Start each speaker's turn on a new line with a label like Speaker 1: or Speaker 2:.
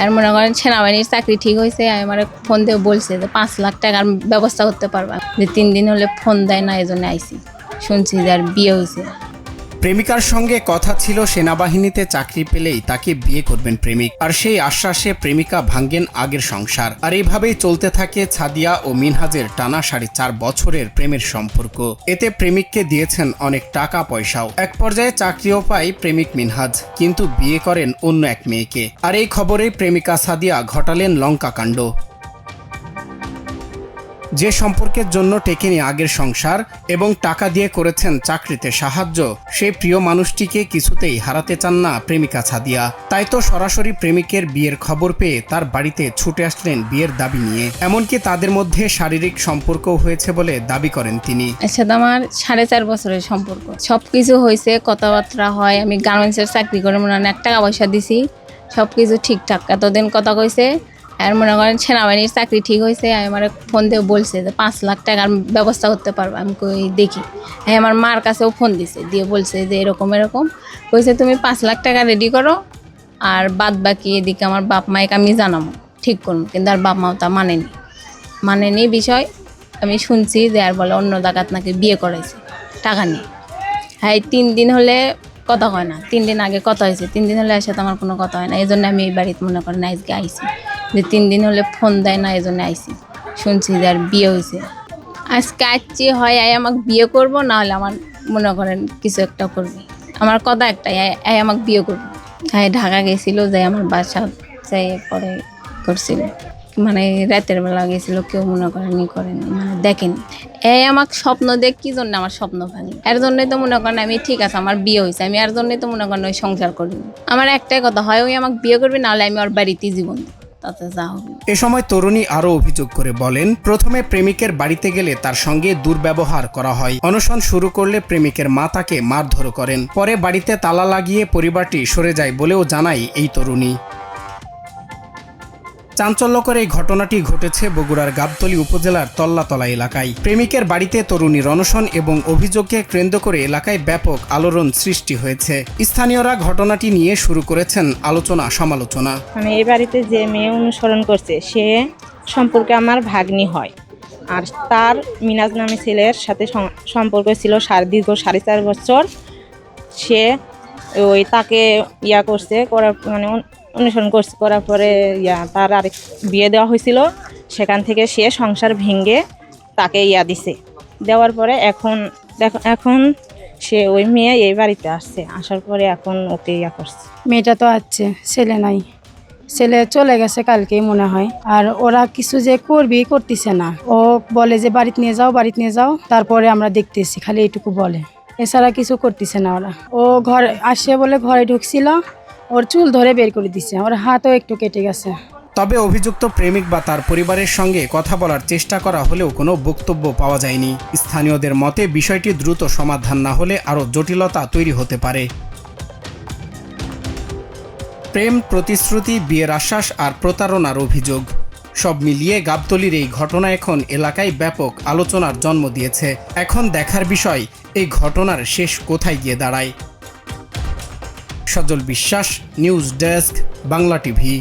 Speaker 1: আর মনে করেন সেনাবাহিনীর চাকরি ঠিক হয়েছে, আমি আমার ফোন দিয়ে বলছে যে 5 লাখ টাকার ব্যবস্থা করতে পারবা, যে 3 দিন হলে ফোন দেয় না, এই জন্য আইসি। শুনছি যে আর বিয়ে হয়েছে।
Speaker 2: প্রেমিকার সঙ্গে কথা ছিল সেনাবাহিনীতে চাকরি পেলেই তাকে বিয়ে করবেন প্রেমিক, আর সেই আশ্বাসে প্রেমিকা ভাঙ্গেন আগের সংসার। আর এইভাবেই চলতে থাকে ছাদিয়া ও মিনহাজের টানা 4.5 বছরের প্রেমের সম্পর্ক। এতে প্রেমিককে দিয়েছেন অনেক টাকা পয়সাও। এক পর্যায়ে চাকরিও পায় প্রেমিক মিনহাজ, কিন্তু বিয়ে করেন অন্য এক মেয়েকে। আর এই খবরেই প্রেমিকা ছাদিয়া ঘটালেন লঙ্কাকাণ্ড। যে সম্পর্কের জন্য টেকেনি আগের সংসার এবং টাকা দিয়ে করেছেন চাকরিতে সাহায্য, সেই প্রিয় মানুষটিকে কিছুতেই হারাতে চান না প্রেমিকা ছাদিয়া। তাই তো সরাসরি প্রেমিকের বিয়ের খবর পেয়ে তার বাড়িতে ছুটে আসলেন বিয়ের দাবি নিয়ে। এমনকি তাদের মধ্যে শারীরিক সম্পর্কও হয়েছে বলে দাবি করেন তিনি।
Speaker 1: সাথে আমার 4.5 বছরের সম্পর্ক, সবকিছু হয়েছে, কথাবার্তা হয়। আমি গার্মেন্টসের চাকরি করে মনে হয় 1 টাকা পয়সা দিছি, সবকিছু ঠিকঠাক। এতদিন কথা কইছে। আর মনে করেন সেনাবাহিনীর চাকরি ঠিক হয়েছে, আমি আমার ফোন দিয়ে বলছে যে 5 লাখ টাকার ব্যবস্থা করতে পারবো। আমি কই দেখি। হ্যাঁ, আমার মার কাছেও ফোন দিছে, দিয়ে বলছে যে এরকম কইছে তুমি 5 লাখ টাকা রেডি করো, আর বাদ বাকি এদিকে আমার বাপ মাইকে আমি জানাবো, ঠিক করবো। কিন্তু আর বাপ মাও তা মানেনি বিষয়। আমি শুনছি যে আর বলে অন্য জায়গাত নাকি বিয়ে করাইছে টাকা নিয়ে। হ্যাঁ, 3 দিন হলে কথা হয় না। 3 দিন আগে কথা হয়েছে, 3 দিন হলে এর সাথে আমার কোনো কথা হয় না। এই জন্য আমি এই বাড়িতে মনে করেন আজকে আইসি, যে 3 দিন হলে ফোন দেয় না, এই জন্য আইসি। শুনছি যে আর বিয়ে হয়েছে। আজকে আসছি, হয় আমাকে বিয়ে করবো, না হলে আমার মনে করেন কিছু একটা করবে। আমার কথা একটাই, আমাকে বিয়ে করবো। হ্যাঁ, ঢাকা গেছিল, যাই আমার বাসা যাই পরে করছিল, মানে রাতের বেলা গেছিল, কেউ মনে করেনি মানে দেখেনি। আমাকে স্বপ্ন দেখ, কি জন্য আমার স্বপ্ন ভাঙে, এর জন্যই তো মনে করেন আমি ঠিক আছে, আমার বিয়ে হয়েছে, আমি এর জন্যই তো মনে করেন ওই সংসার করিনি। আমার একটাই কথা, হয় ওই আমাকে বিয়ে করবি, নাহলে আমি ওর বাড়িতে জীবন দেব, তাতে যা হবে।
Speaker 2: এ সময় তরুণী আরও অভিযোগ করে বলেন, প্রথমে প্রেমিকের বাড়িতে গেলে তার সঙ্গে দুর্ব্যবহার করা হয়। অনশন শুরু করলে প্রেমিকের মা তাকে মারধর করেন। পরে বাড়িতে তালা লাগিয়ে পরিবারটি সরে যায় বলেও জানায় এই তরুণী। চাঞ্চল্যকর এই ঘটনাটি ঘটেছে বগুড়ার গাবতলী উপজেলার তল্লাতলা এলাকায়। প্রেমিকের বাড়িতে তরুণীর অনশন এবং অভিযোগকে কেন্দ্র করে এলাকায় ব্যাপক আলোড়ন সৃষ্টি হয়েছে। স্থানীয়রা ঘটনাটি নিয়ে শুরু করেছেন আলোচনা সমালোচনা।
Speaker 3: মানে এই বাড়িতে যে মেয়ে অনুসরণ করছে সে সম্পর্কে আমার ভাগ্নি হয়, আর তার মিনাজ নামে ছেলের সাথে সম্পর্ক ছিল দীর্ঘ 4.5 বছর। সে ওই তাকে করছে, মানে অনুসরণ করছে, করার পরে তার আরেক বিয়ে দেওয়া হয়েছিল। সেখান থেকে সে সংসার ভেঙে তাকে দিছে। দেওয়ার পরে এখন সে ওই মেয়ে এই বাড়িতে আসছে, আসার পরে এখন ওকে করছে।
Speaker 4: মেয়েটা তো আছে, ছেলে নাই, ছেলে চলে গেছে কালকেই মনে হয়। আর ওরা কিছু যে করতেছে না, ও বলে যে বাড়িতে নিয়ে যাও, তারপরে আমরা দেখতেছি, খালি এইটুকু বলে, এছাড়া কিছু করতেছে না ওরা। ও ঘর আসে বলে ঘরে ঢুকছিল, ওর চুল ধরে বের করে দিছে, ওর হাতও একটু কেটে গেছে।
Speaker 2: তবে অভিযুক্ত প্রেমিক বা তার পরিবারের সঙ্গে কথা বলার চেষ্টা করা হলেও কোনো বক্তব্য পাওয়া যায়নি। স্থানীয়দের মতে বিষয়টি দ্রুত সমাধান না হলে আরও জটিলতা তৈরি হতে পারে। প্রেম, প্রতিশ্রুতি, বিয়ের আশ্বাস আর প্রতারণার অভিযোগ, সব মিলিয়ে গাবতলীর এই ঘটনা এখন এলাকায় ব্যাপক আলোচনার জন্ম দিয়েছে। এখন দেখার বিষয় এই ঘটনার শেষ কোথায় গিয়ে দাঁড়ায়। সজল বিশ্বাস, নিউজ ডেস্ক, বাংলা টিভি।